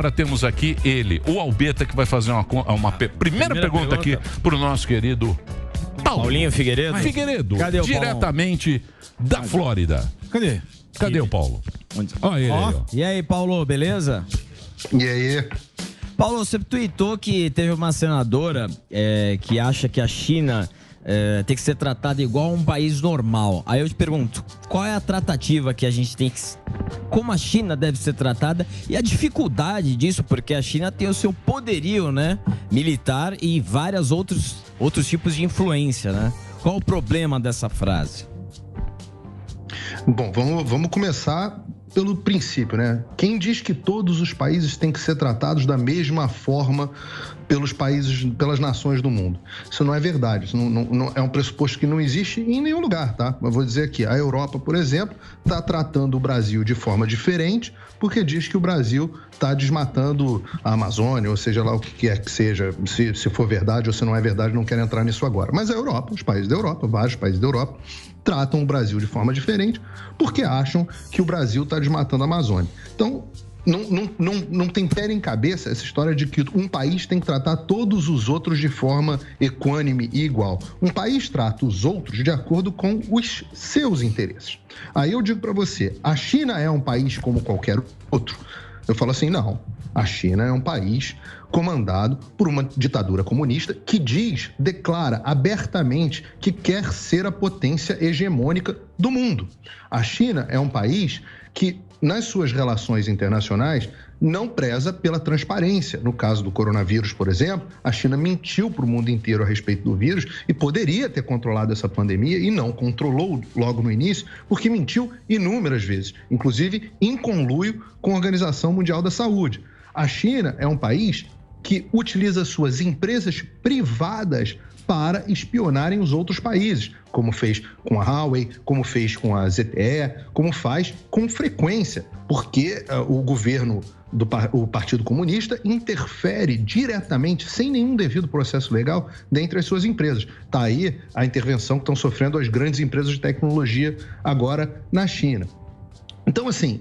Agora temos aqui ele, o Albeta, que vai fazer uma primeira pergunta aqui para o nosso querido Paulinho Figueiredo. Cadê o diretamente da Flórida. Cadê o Paulo? Olha ele aí, ó. E aí, Paulo, beleza? E aí? Paulo, você tweetou que teve uma senadora que acha que a China tem que ser tratada igual a um país normal. Aí eu te pergunto, qual é a tratativa que a gente tem que... Como a China deve ser tratada e a dificuldade disso, porque a China tem o seu poderio, né, militar e vários outros tipos de influência, né? Qual o problema dessa frase? Bom, vamos começar pelo princípio, né? Quem diz que todos os países têm que ser tratados da mesma forma pelas nações do mundo? Isso não é verdade, isso não é um pressuposto que não existe em nenhum lugar, tá? Eu vou dizer aqui, a Europa, por exemplo, está tratando o Brasil de forma diferente porque diz que o Brasil está desmatando a Amazônia, ou seja lá o que quer que seja, se for verdade ou se não é verdade, não quero entrar nisso agora. Mas a Europa, os países da Europa, vários países da Europa, tratam o Brasil de forma diferente porque acham que o Brasil está desmatando a Amazônia. Então, não tem pé nem cabeça essa história de que um país tem que tratar todos os outros de forma equânime e igual. Um país trata os outros de acordo com os seus interesses. Aí eu digo para você, a China é um país como qualquer outro? Eu falo assim, não. A China é um país comandado por uma ditadura comunista que declara abertamente que quer ser a potência hegemônica do mundo. A China é um país que, nas suas relações internacionais, não preza pela transparência. No caso do coronavírus, por exemplo, a China mentiu para o mundo inteiro a respeito do vírus e poderia ter controlado essa pandemia e não controlou logo no início, porque mentiu inúmeras vezes, inclusive em conluio com a Organização Mundial da Saúde. A China é um país que utiliza suas empresas privadas para espionarem os outros países, como fez com a Huawei, como fez com a ZTE, como faz com frequência, porque o governo o Partido Comunista interfere diretamente, sem nenhum devido processo legal, dentre as suas empresas. Está aí a intervenção que estão sofrendo as grandes empresas de tecnologia agora na China. Então, assim,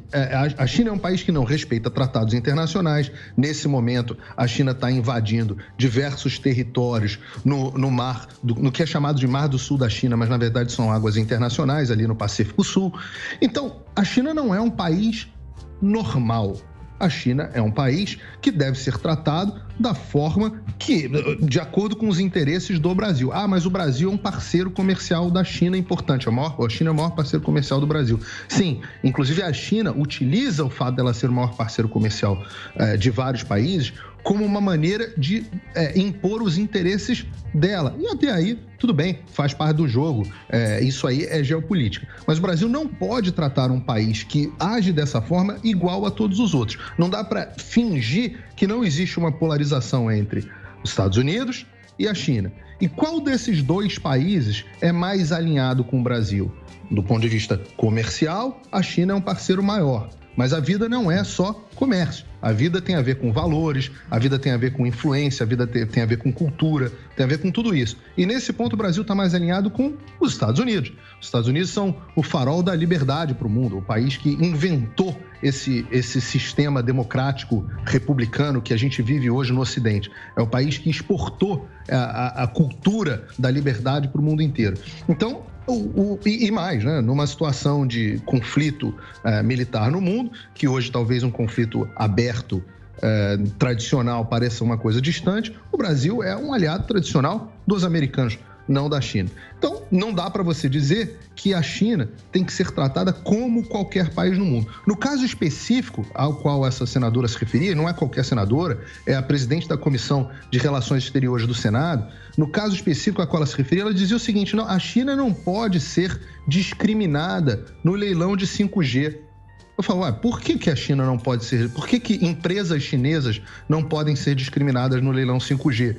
a China é um país que não respeita tratados internacionais. Nesse momento, a China está invadindo diversos territórios no mar, no que é chamado de Mar do Sul da China, mas na verdade são águas internacionais ali no Pacífico Sul. Então, a China não é um país normal. A China é um país que deve ser tratado da forma que, de acordo com os interesses do Brasil. Ah, mas o Brasil é um parceiro comercial da China importante. A China é o maior parceiro comercial do Brasil. Sim, inclusive a China utiliza o fato dela ser o maior parceiro comercial de vários países como uma maneira de impor os interesses dela. E até aí, tudo bem, faz parte do jogo, isso aí é geopolítica. Mas o Brasil não pode tratar um país que age dessa forma igual a todos os outros. Não dá para fingir que não existe uma polarização entre os Estados Unidos e a China. E qual desses dois países é mais alinhado com o Brasil? Do ponto de vista comercial, a China é um parceiro maior. Mas a vida não é só comércio. A vida tem a ver com valores, a vida tem a ver com influência, a vida tem a ver com cultura, tem a ver com tudo isso. E nesse ponto o Brasil está mais alinhado com os Estados Unidos. Os Estados Unidos são o farol da liberdade para o mundo, o país que inventou esse sistema democrático republicano que a gente vive hoje no Ocidente. É o país que exportou a cultura da liberdade para o mundo inteiro. Então, e mais, né? Numa situação de conflito militar no mundo, que hoje talvez um conflito aberto, tradicional, pareça uma coisa distante, o Brasil é um aliado tradicional dos americanos, não da China. Então, não dá para você dizer que a China tem que ser tratada como qualquer país no mundo. No caso específico ao qual essa senadora se referia, não é qualquer senadora, é a presidente da Comissão de Relações Exteriores do Senado, no caso específico a qual ela se referia, ela dizia o seguinte, não, a China não pode ser discriminada no leilão de 5G. Eu falo, por que a China não pode ser? Por que empresas chinesas não podem ser discriminadas no leilão 5G?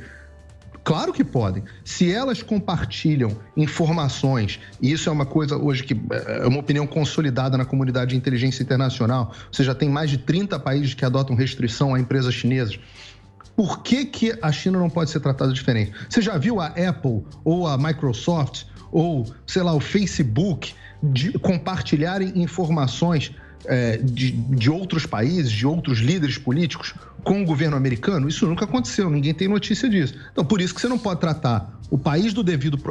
Claro que podem. Se elas compartilham informações, e isso é uma coisa hoje que é uma opinião consolidada na comunidade de inteligência internacional, você já tem mais de 30 países que adotam restrição a empresas chinesas. Por que a China não pode ser tratada diferente? Você já viu a Apple ou a Microsoft ou, sei lá, o Facebook compartilharem informações de outros países, de outros líderes políticos, com o governo americano? Isso nunca aconteceu, ninguém tem notícia disso. Então, por isso que você não pode tratar o país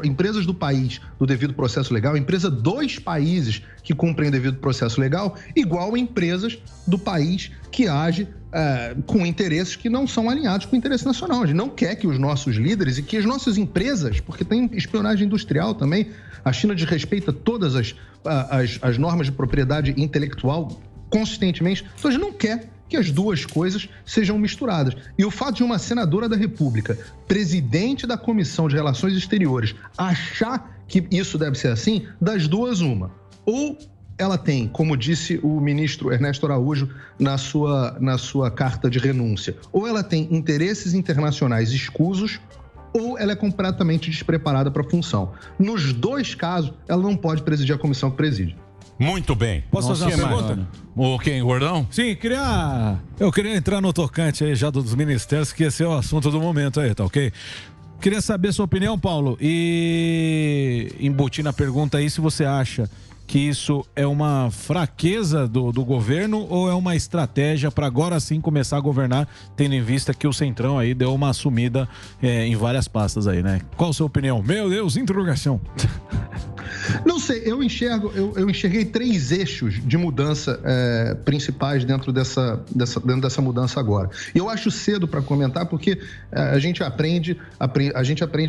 empresas do país do devido processo legal, empresa dos países que cumprem o devido processo legal, igual a empresas do país que age com interesses que não são alinhados com o interesse nacional. A gente não quer que os nossos líderes e que as nossas empresas, porque tem espionagem industrial também, a China desrespeita todas as normas de propriedade intelectual consistentemente, então a gente não quer que as duas coisas sejam misturadas. E o fato de uma senadora da República, presidente da Comissão de Relações Exteriores, achar que isso deve ser assim, das duas uma. Ou ela tem, como disse o ministro Ernesto Araújo na sua carta de renúncia, ou ela tem interesses internacionais escusos, ou ela é completamente despreparada para a função. Nos dois casos, ela não pode presidir a comissão que preside. Muito bem. Posso fazer uma pergunta? O quem, Gordão? Sim, eu queria entrar no tocante aí já dos ministérios, que esse é o assunto do momento aí, tá ok? Queria saber sua opinião, Paulo, e embutir na pergunta aí se você acha que isso é uma fraqueza do governo ou é uma estratégia para agora sim começar a governar, tendo em vista que o Centrão aí deu uma sumida em várias pastas aí, né? Qual a sua opinião? Meu Deus, interrogação. Não sei, eu enxerguei 3 eixos de mudança principais dentro dessa mudança agora. E eu acho cedo para comentar porque a gente aprende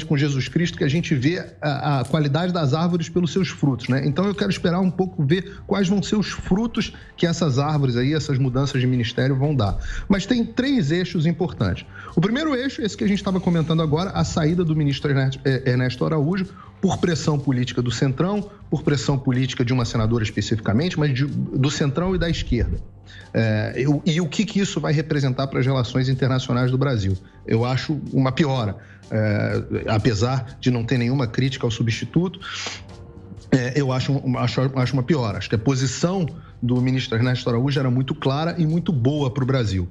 com Jesus Cristo que a gente vê a qualidade das árvores pelos seus frutos, né? Então eu quero esperar um pouco, ver quais vão ser os frutos que essas árvores aí, essas mudanças de ministério vão dar. Mas tem 3 eixos importantes. O primeiro eixo, esse que a gente estava comentando agora, a saída do ministro Ernesto Araújo, por pressão política do Centrão, por pressão política de uma senadora especificamente, mas do Centrão e da esquerda. E o que isso vai representar para as relações internacionais do Brasil? Eu acho uma piora, apesar de não ter nenhuma crítica ao substituto, eu acho uma piora. Acho que a posição do ministro Ernesto Araújo era muito clara e muito boa para o Brasil.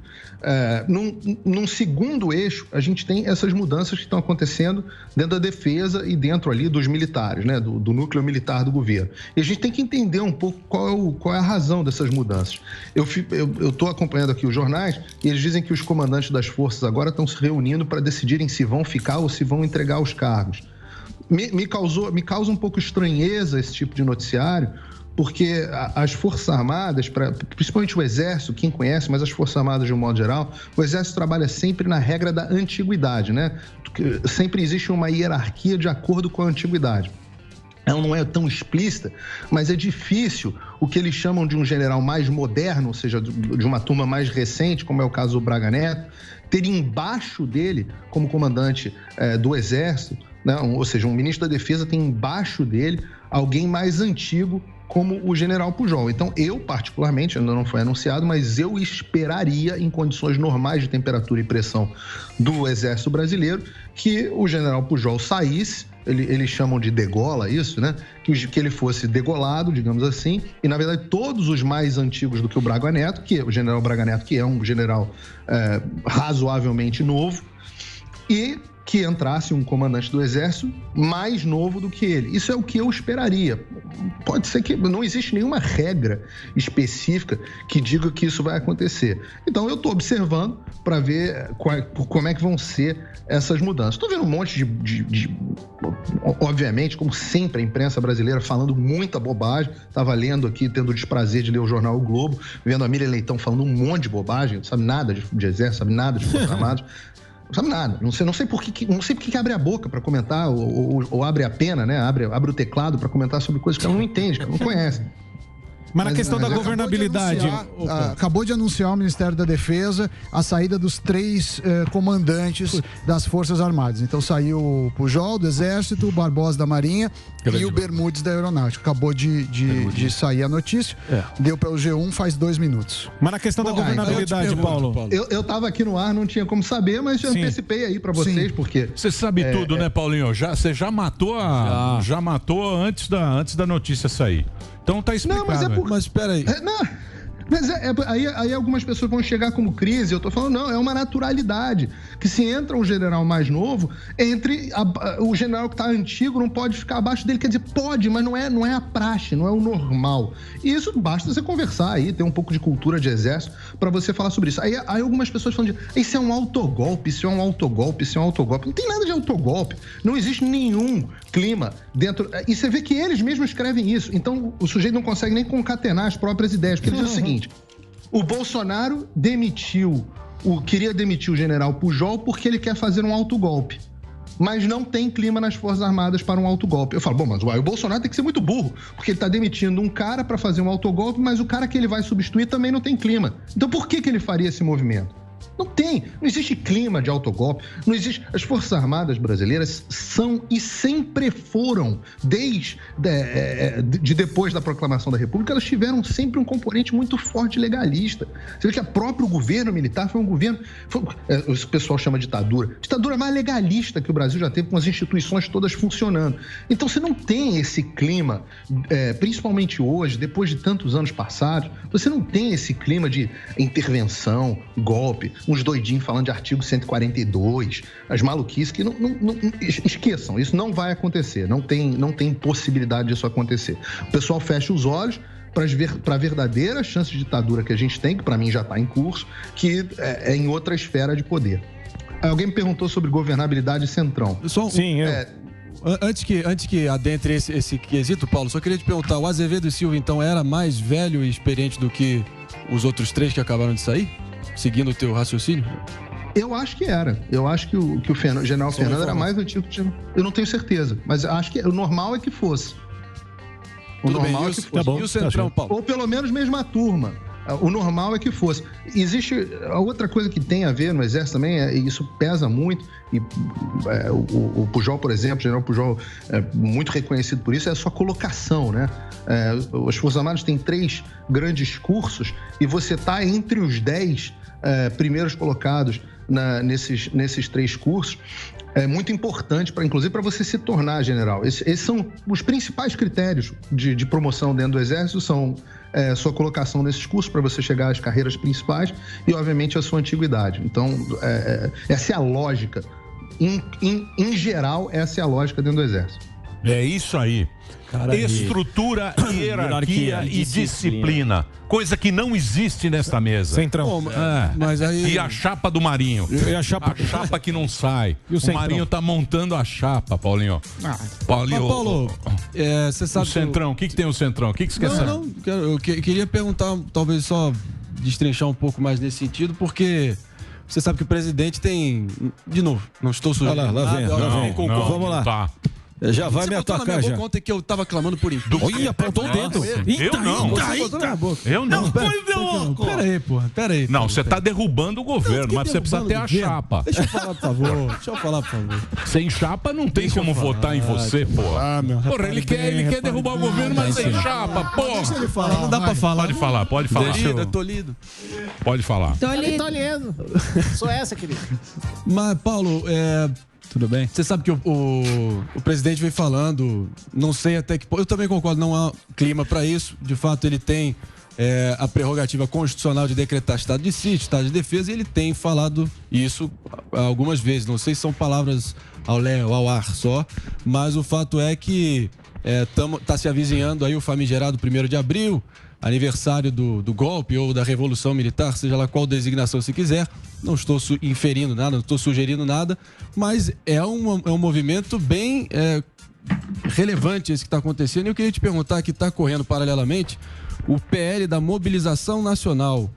Num segundo eixo, a gente tem essas mudanças que estão acontecendo dentro da defesa e dentro ali dos militares, né, do núcleo militar do governo. E a gente tem que entender um pouco qual é a razão dessas mudanças. Eu estou acompanhando aqui os jornais e eles dizem que os comandantes das forças agora estão se reunindo para decidirem se vão ficar ou se vão entregar os cargos. Me causa um pouco estranheza esse tipo de noticiário, porque as Forças Armadas, principalmente o Exército, quem conhece, mas as Forças Armadas de um modo geral, o Exército trabalha sempre na regra da antiguidade, né? Sempre existe uma hierarquia de acordo com a antiguidade. Ela não é tão explícita, mas é difícil o que eles chamam de um general mais moderno, ou seja, de uma turma mais recente, como é o caso do Braga Neto, ter embaixo dele, como comandante do Exército, né? Ou seja, um ministro da Defesa tem embaixo dele alguém mais antigo, como o general Pujol. Então, eu, particularmente, ainda não foi anunciado, mas eu esperaria, em condições normais de temperatura e pressão do Exército Brasileiro, que o general Pujol saísse, eles chamam de degola isso, né? Que ele fosse degolado, digamos assim, e, na verdade, todos os mais antigos do que o Braga Neto, que o general Braga Neto, que é um general razoavelmente novo, e que entrasse um comandante do Exército mais novo do que ele. Isso é o que eu esperaria. Pode ser que não existe nenhuma regra específica que diga que isso vai acontecer. Então, eu estou observando para ver como é que vão ser essas mudanças. Estou vendo um monte obviamente, como sempre, a imprensa brasileira falando muita bobagem. Estava lendo aqui, tendo o desprazer de ler o jornal O Globo, vendo a Miriam Leitão falando um monte de bobagem, não sabe nada de Exército, sabe nada de Forças Armadas. Não sabe nada, não sei por que abre a boca para comentar ou abre a pena, né? Abre o teclado para comentar sobre coisas que ela não entende, que ela não conhece. Mas na questão da governabilidade... Acabou de anunciar o Ministério da Defesa a saída dos 3 comandantes das Forças Armadas. Então saiu o Pujol do Exército, o Barbosa da Marinha e o Bermudes da Aeronáutica. Acabou de sair a notícia. Deu pelo G1 faz 2 minutos. Mas na questão da governabilidade, Paulo... Eu estava aqui no ar, não tinha como saber, mas eu antecipei aí para vocês, porque... Você sabe tudo, né, Paulinho? Você já matou já matou antes da notícia sair. Então tá explicado. Não, mas espera aí. Aí algumas pessoas vão chegar como crise, eu tô falando, não, é uma naturalidade. que se entra um general mais novo, o general que está antigo não pode ficar abaixo dele. Quer dizer, pode, mas não é a praxe, não é o normal. E isso basta você conversar aí, ter um pouco de cultura de exército para você falar sobre isso. Aí algumas pessoas falam isso é um autogolpe, isso é um autogolpe, isso é um autogolpe. Não tem nada de autogolpe, não existe nenhum clima dentro... E você vê que eles mesmos escrevem isso. Então, o sujeito não consegue nem concatenar as próprias ideias, porque ele diz o seguinte: o Bolsonaro queria demitir o general Pujol porque ele quer fazer um autogolpe. Mas não tem clima nas Forças Armadas para um autogolpe. Eu falo, bom, mas o Bolsonaro tem que ser muito burro, porque ele está demitindo um cara para fazer um autogolpe, mas o cara que ele vai substituir também não tem clima. Então por que ele faria esse movimento? Não existe clima de autogolpe, não existe. As Forças Armadas brasileiras são e sempre foram, desde depois da proclamação da República, elas tiveram sempre um componente muito forte legalista. Você vê que o próprio governo militar foi um governo, o pessoal chama de ditadura mais legalista que o Brasil já teve, com as instituições todas funcionando. Então você não tem esse clima, principalmente hoje, depois de tantos anos passados, você não tem esse clima de intervenção, golpe, uns doidinhos falando de artigo 142, as maluquices que não esqueçam, isso não vai acontecer, não tem possibilidade disso acontecer. O pessoal fecha os olhos para a verdadeira chance de ditadura que a gente tem, que para mim já está em curso, que é em outra esfera de poder. Alguém me perguntou sobre governabilidade centrão. Sim, Antes que adentre esse quesito, Paulo, só queria te perguntar, o Azevedo e Silva, então, era mais velho e experiente do que os outros três que acabaram de sair? Seguindo o teu raciocínio? Eu acho que era. Eu acho que o general Fernando era mais antigo que o... Eu não tenho certeza, mas acho que o normal é que fosse. Tudo bem. E o Centrão, Paulo? Ou pelo menos mesma turma. O normal é que fosse. Existe a outra coisa que tem a ver no Exército também, e isso pesa muito, e o Pujol, por exemplo, o general Pujol é muito reconhecido por isso, é a sua colocação, né? As Forças Armadas têm 3 grandes cursos e você está entre os 10 primeiros colocados nesses 3 cursos. É muito importante, inclusive, para você se tornar general. Esses são os principais critérios de promoção dentro do Exército, são sua colocação nesses cursos para você chegar às carreiras principais e, obviamente, a sua antiguidade. Então, essa é a lógica. Em geral, essa é a lógica dentro do Exército. É isso aí. Estrutura, hierarquia e disciplina. Coisa que não existe nesta mesa. Centrão. Mas aí... E a chapa do Marinho. A chapa que não sai. O Marinho tá montando a chapa, Paulinho. Paulinho. Mas, Paulo, você sabe... O Centrão, o que tem o Centrão? O que você quer saber? Eu queria perguntar, talvez só destrinchar um pouco mais nesse sentido, porque... Você sabe que o presidente tem... De novo, não estou sujeito. Lá vem. Vamos lá. Tá. Já vai me atacar já. Ontem que eu tava clamando por isso. Olha, apontou o dedo. Eu não. Pera aí. Não, você tá derrubando o governo, mas você precisa ter a chapa. Deixa eu falar, por favor. Sem chapa não tem como votar em você, porra. Porra, ele quer derrubar o governo, mas sem chapa, porra. Deixa ele falar. Não dá pra falar. Pode falar. Tô lido. Pode falar. Tô lido. Sou essa, querido. Mas, Paulo, tudo bem? Você sabe que o presidente vem falando, não sei até que... Eu também concordo, não há clima para isso. De fato, ele tem a prerrogativa constitucional de decretar estado de sítio, estado de defesa, e ele tem falado isso algumas vezes. Não sei se são palavras ao ar só, mas o fato é que está se avizinhando aí o famigerado 1º de abril, aniversário do golpe ou da Revolução Militar, seja lá qual designação se quiser. Não estou inferindo nada, não estou sugerindo nada, mas é um movimento bem relevante esse que está acontecendo. E eu queria te perguntar, que está correndo paralelamente, o PL da Mobilização Nacional,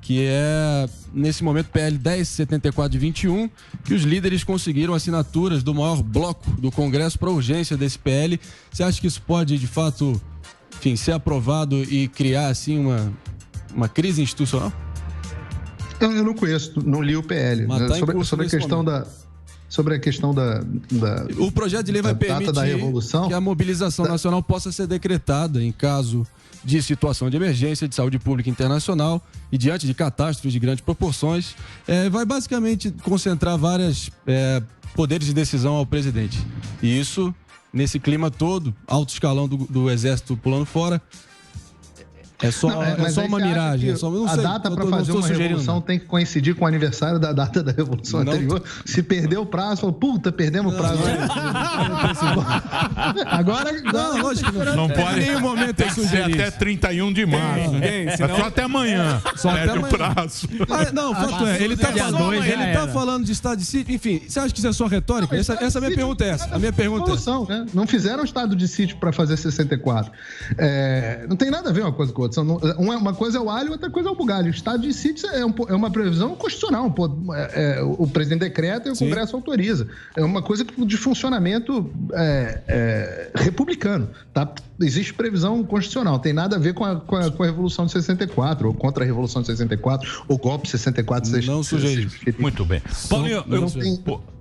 que é, nesse momento, PL 1074 de 21, que os líderes conseguiram assinaturas do maior bloco do Congresso para urgência desse PL. Você acha que isso pode, de fato, enfim, ser aprovado e criar, assim, uma crise institucional? Eu não conheço, não li o PL. Sobre a questão da o projeto de lei vai permitir que a mobilização nacional possa ser decretada em caso de situação de emergência de saúde pública internacional e diante de catástrofes de grandes proporções. Vai basicamente concentrar vários poderes de decisão ao presidente. E isso, nesse clima todo, alto escalão do Exército pulando fora, É só uma miragem. A data para fazer uma revolução tem que coincidir com o aniversário da data da revolução anterior. Se perder o prazo, fala, puta, perdemos o prazo. Agora, lógico que não pode. Em nenhum momento tem que ser até 31 de março. Só até amanhã. Só perde o prazo. Não, fato é, ele tá falando de estado de sítio. Enfim, você acha que isso é só retórica? Essa é a minha pergunta. A minha pergunta é... Não fizeram estado de sítio para fazer 64. Não tem nada a ver uma coisa com outra. Uma coisa é o alho, outra coisa é o bugalho. O estado de sítio é uma previsão constitucional. O presidente decreta e o Congresso autoriza. É uma coisa de funcionamento republicano. Tá? Existe previsão constitucional. Tem nada a ver com a Revolução de 64, ou contra a Revolução de 64, ou golpe de 64. Não sugeri. Muito bem. Paulinho,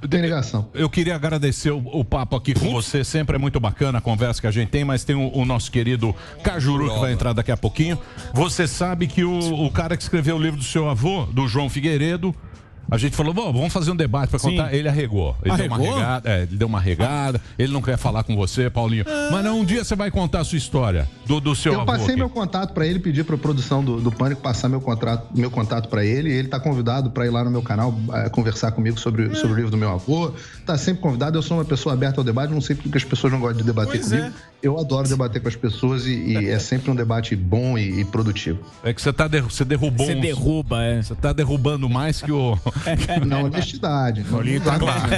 tem negação. Eu queria agradecer o papo aqui com você. Sempre é muito bacana a conversa que a gente tem, mas tem o nosso querido Cajuru que vai entrar daqui a pouquinho. Você sabe que o cara que escreveu o livro do seu avô, do João Figueiredo, a gente falou, vamos fazer um debate para contar. Ele arregou. Ele deu uma regada. Ele não quer falar com você, Paulinho. Mas não, um dia você vai contar a sua história do seu avô. Eu passei meu contato para ele, pedi para a produção do Pânico passar meu contato para ele. Ele está convidado para ir lá no meu canal conversar comigo sobre o livro do meu avô. Está sempre convidado. Eu sou uma pessoa aberta ao debate. Não sei porque as pessoas não gostam de debater comigo. Eu adoro debater com as pessoas e é sempre um debate bom e produtivo. É que você derrubou. Você derruba, Você está derrubando mais que o... Na honestidade. Paulinho tá claro.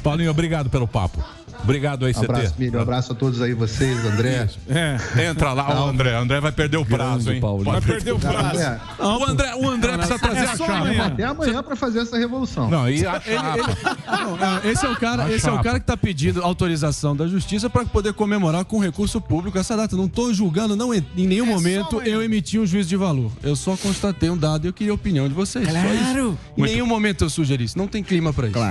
Paulinho, obrigado pelo papo. Obrigado aí, CT. Abraço, Milho. Um abraço a todos aí, vocês, André. Entra lá, o André. André vai perder o prazo, hein? Vai perder o prazo. O André precisa trazer a chave. Até amanhã para fazer essa revolução. Não, e a chapa? Esse é o cara que tá pedindo autorização da justiça para poder comemorar com recurso público essa data. Não tô julgando, não, em nenhum momento eu emiti um juízo de valor. Eu só constatei um dado e eu queria a opinião de vocês. Claro. Em nenhum momento eu sugeri isso. Não tem clima para isso. Claro.